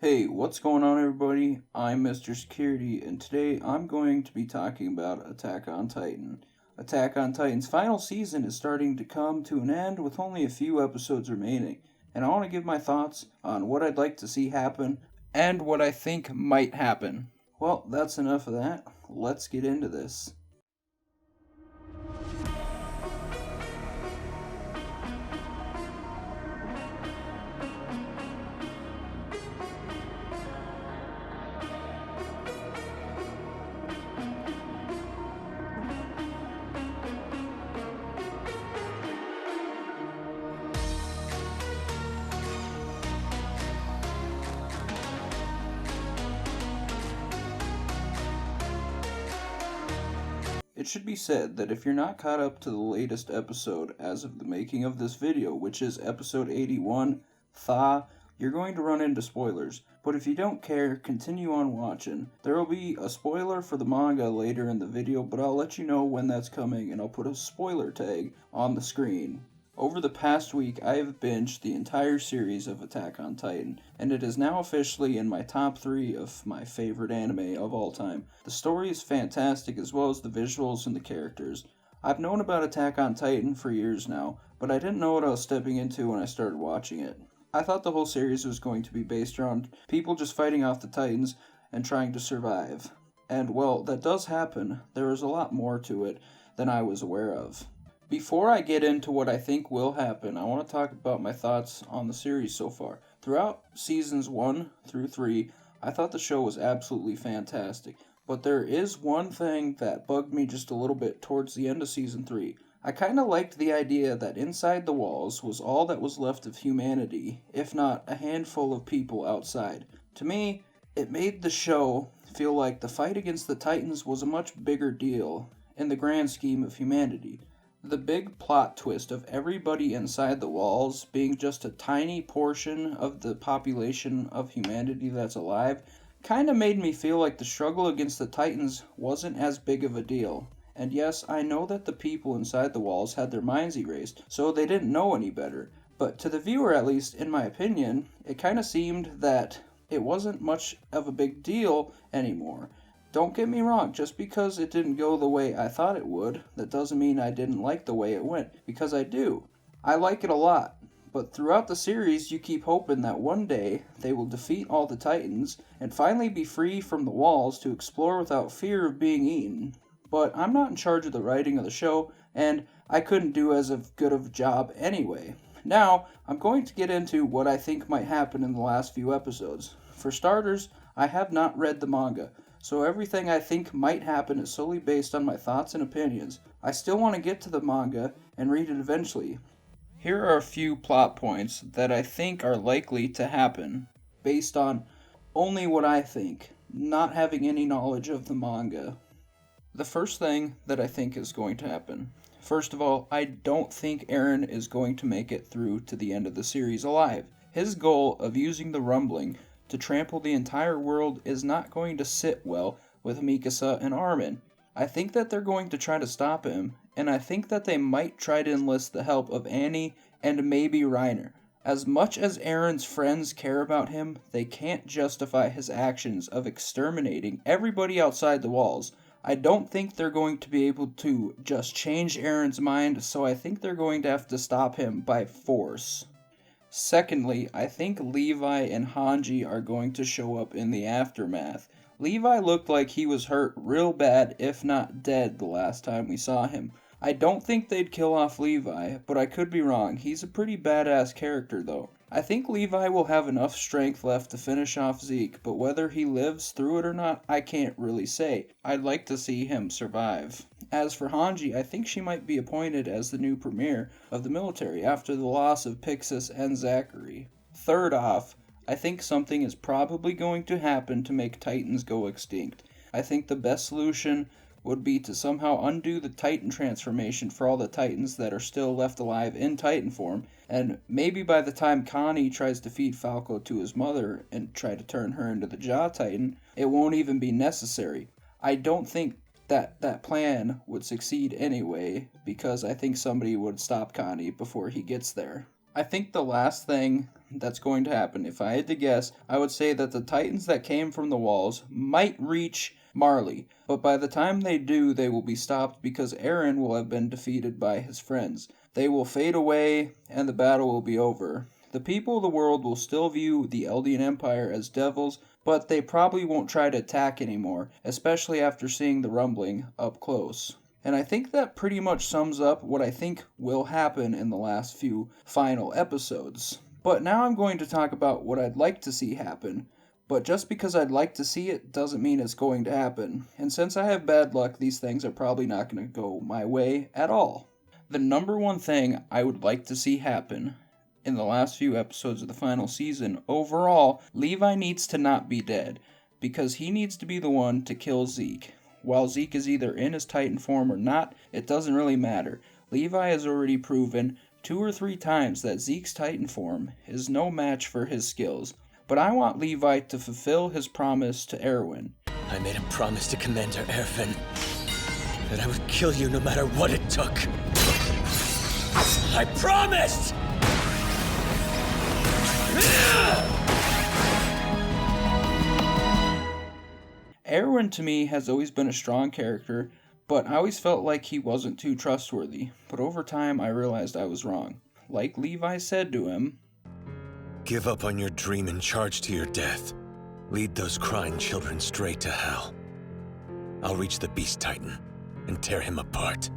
Hey, what's going on, everybody? I'm Mr. Security, and today I'm going to be talking about Attack on Titan. Attack on Titan's final season is starting to come to an end with only a few episodes remaining, and I want to give my thoughts on what I'd like to see happen and what I think might happen. Well, that's enough of that. Let's get into this. It should be said that if you're not caught up to the latest episode as of the making of this video, which is episode 81, Tha, you're going to run into spoilers. But if you don't care, continue on watching. There will be a spoiler for the manga later in the video, but I'll let you know when that's coming and I'll put a spoiler tag on the screen. Over the past week, I have binged the entire series of Attack on Titan, and it is now officially in my top 3 of my favorite anime of all time. The story is fantastic as well as the visuals and the characters. I've known about Attack on Titan for years now, but I didn't know what I was stepping into when I started watching it. I thought the whole series was going to be based around people just fighting off the Titans and trying to survive. And well, that does happen. There is a lot more to it than I was aware of. Before I get into what I think will happen, I want to talk about my thoughts on the series so far. Throughout seasons 1 through 3, I thought the show was absolutely fantastic, but there is one thing that bugged me just a little bit towards the end of season 3. I kind of liked the idea that inside the walls was all that was left of humanity, if not a handful of people outside. To me, it made the show feel like the fight against the Titans was a much bigger deal in the grand scheme of humanity. The big plot twist of everybody inside the walls being just a tiny portion of the population of humanity that's alive kinda made me feel like the struggle against the Titans wasn't as big of a deal. And yes, I know that the people inside the walls had their minds erased, so they didn't know any better. But to the viewer, at least in my opinion, it kinda seemed that it wasn't much of a big deal anymore. Don't get me wrong, just because it didn't go the way I thought it would, that doesn't mean I didn't like the way it went, because I do. I like it a lot, but throughout the series you keep hoping that one day they will defeat all the Titans and finally be free from the walls to explore without fear of being eaten. But I'm not in charge of the writing of the show, and I couldn't do as good of a job anyway. Now, I'm going to get into what I think might happen in the last few episodes. For starters, I have not read the manga, so everything I think might happen is solely based on my thoughts and opinions. I still want to get to the manga and read it eventually. Here are a few plot points that I think are likely to happen, based on only what I think, not having any knowledge of the manga. The first thing that I think is going to happen. First of all, I don't think Eren is going to make it through to the end of the series alive. His goal of using the rumbling to trample the entire world is not going to sit well with Mikasa and Armin. I think that they're going to try to stop him, and I think that they might try to enlist the help of Annie and maybe Reiner. As much as Eren's friends care about him, they can't justify his actions of exterminating everybody outside the walls. I don't think they're going to be able to just change Eren's mind, so I think they're going to have to stop him by force. Secondly, I think Levi and Hanji are going to show up in the aftermath. Levi looked like he was hurt real bad, if not dead, the last time we saw him. I don't think they'd kill off Levi, but I could be wrong. He's a pretty badass character, though. I think Levi will have enough strength left to finish off Zeke, but whether he lives through it or not, I can't really say. I'd like to see him survive. As for Hanji, I think she might be appointed as the new premier of the military after the loss of Pixis and Zachary. Third off, I think something is probably going to happen to make Titans go extinct. I think the best solution would be to somehow undo the Titan transformation for all the Titans that are still left alive in Titan form, and maybe by the time Connie tries to feed Falco to his mother and try to turn her into the Jaw Titan, it won't even be necessary. I don't think that plan would succeed anyway, because I think somebody would stop Connie before he gets there. I think the last thing that's going to happen. If I had to guess, I would say that the Titans that came from the walls might reach Marley, but by the time they do, they will be stopped because Eren will have been defeated by his friends. They will fade away, and the battle will be over. The people of the world will still view the Eldian Empire as devils, but they probably won't try to attack anymore, especially after seeing the rumbling up close. And I think that pretty much sums up what I think will happen in the last few final episodes. But now I'm going to talk about what I'd like to see happen. But just because I'd like to see it doesn't mean it's going to happen. And since I have bad luck, these things are probably not going to go my way at all. The number one thing I would like to see happen in the last few episodes of the final season, overall, Levi needs to not be dead, because he needs to be the one to kill Zeke. While Zeke is either in his Titan form or not, it doesn't really matter. Levi has already proven 2 or 3 times that Zeke's Titan form is no match for his skills. But I want Levi to fulfill his promise to Erwin. I made a promise to Commander Erwin that I would kill you no matter what it took. I promised! Erwin to me has always been a strong character, but I always felt like he wasn't too trustworthy. But over time I realized I was wrong. Like Levi said to him, "Give up on your dream and charge to your death. Lead those crying children straight to hell. I'll reach the Beast Titan and tear him apart."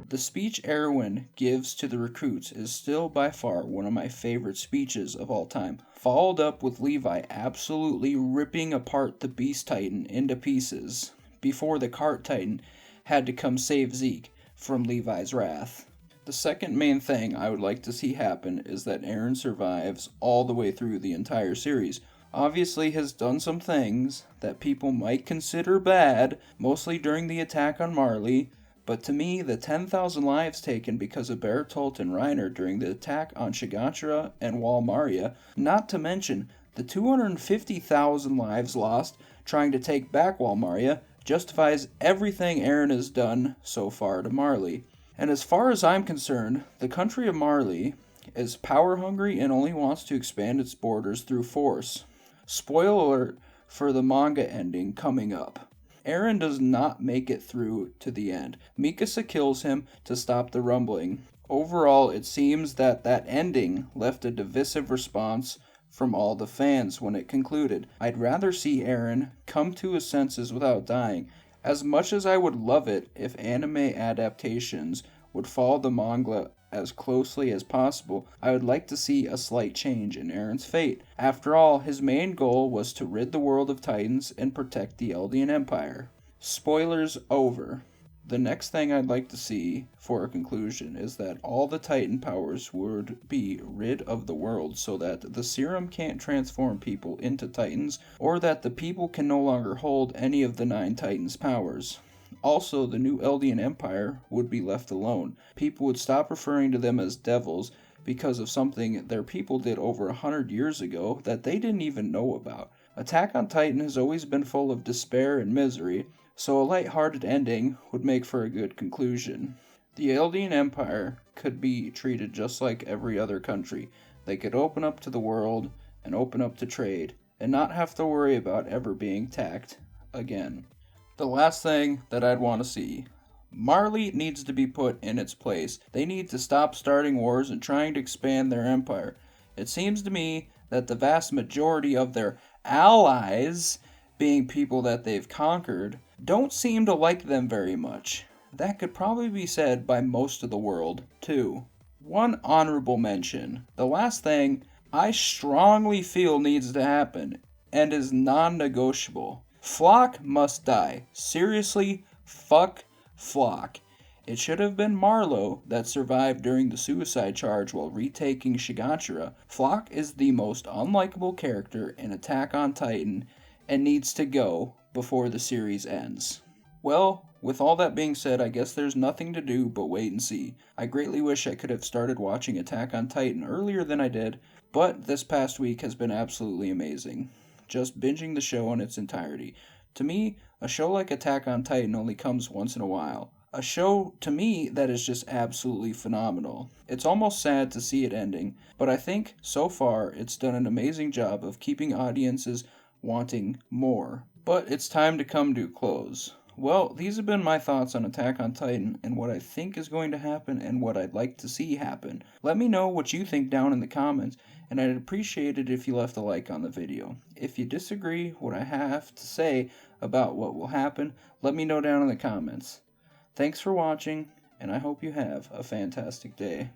The speech Erwin gives to the recruits is still by far one of my favorite speeches of all time, followed up with Levi absolutely ripping apart the Beast Titan into pieces before the Cart Titan had to come save Zeke from Levi's wrath. The second main thing I would like to see happen is that Eren survives all the way through the entire series. Obviously has done some things that people might consider bad, mostly during the attack on Marley, but to me, the 10,000 lives taken because of Bertolt and Reiner during the attack on Shigachara and Wall Maria, not to mention the 250,000 lives lost trying to take back Wall Maria, justifies everything Eren has done so far to Marley. And as far as I'm concerned, the country of Marley is power hungry and only wants to expand its borders through force. Spoiler alert for the manga ending coming up. Eren does not make it through to the end. Mikasa kills him to stop the rumbling. Overall, it seems that ending left a divisive response from all the fans when it concluded. I'd rather see Eren come to his senses without dying. As much as I would love it if anime adaptations would follow the manga as closely as possible, I would like to see a slight change in Eren's fate. After all, his main goal was to rid the world of Titans and protect the Eldian Empire. Spoilers over. The next thing I'd like to see for a conclusion is that all the Titan powers would be rid of the world so that the serum can't transform people into Titans, or that the people can no longer hold any of the 9 Titans' powers. Also, the new Eldian Empire would be left alone. People would stop referring to them as devils because of something their people did over 100 years ago that they didn't even know about. Attack on Titan has always been full of despair and misery, so a light-hearted ending would make for a good conclusion. The Eldian Empire could be treated just like every other country. They could open up to the world and open up to trade, and not have to worry about ever being attacked again. The last thing that I'd want to see. Marley needs to be put in its place. They need to stop starting wars and trying to expand their empire. It seems to me that the vast majority of their allies, being people that they've conquered, don't seem to like them very much. That could probably be said by most of the world, too. One honorable mention. The last thing I strongly feel needs to happen, and is non-negotiable. Flock must die. Seriously, fuck Flock. It should have been Marlowe that survived during the suicide charge while retaking Shigachara. Flock is the most unlikable character in Attack on Titan and needs to go before the series ends. Well, with all that being said, I guess there's nothing to do but wait and see. I greatly wish I could have started watching Attack on Titan earlier than I did, but this past week has been absolutely amazing. Just binging the show in its entirety. To me, a show like Attack on Titan only comes once in a while. A show, to me, that is just absolutely phenomenal. It's almost sad to see it ending, but I think, so far, it's done an amazing job of keeping audiences wanting more. But it's time to come to a close. Well, these have been my thoughts on Attack on Titan and what I think is going to happen and what I'd like to see happen. Let me know what you think down in the comments, and I'd appreciate it if you left a like on the video. If you disagree what I have to say about what will happen, let me know down in the comments. Thanks for watching, and I hope you have a fantastic day.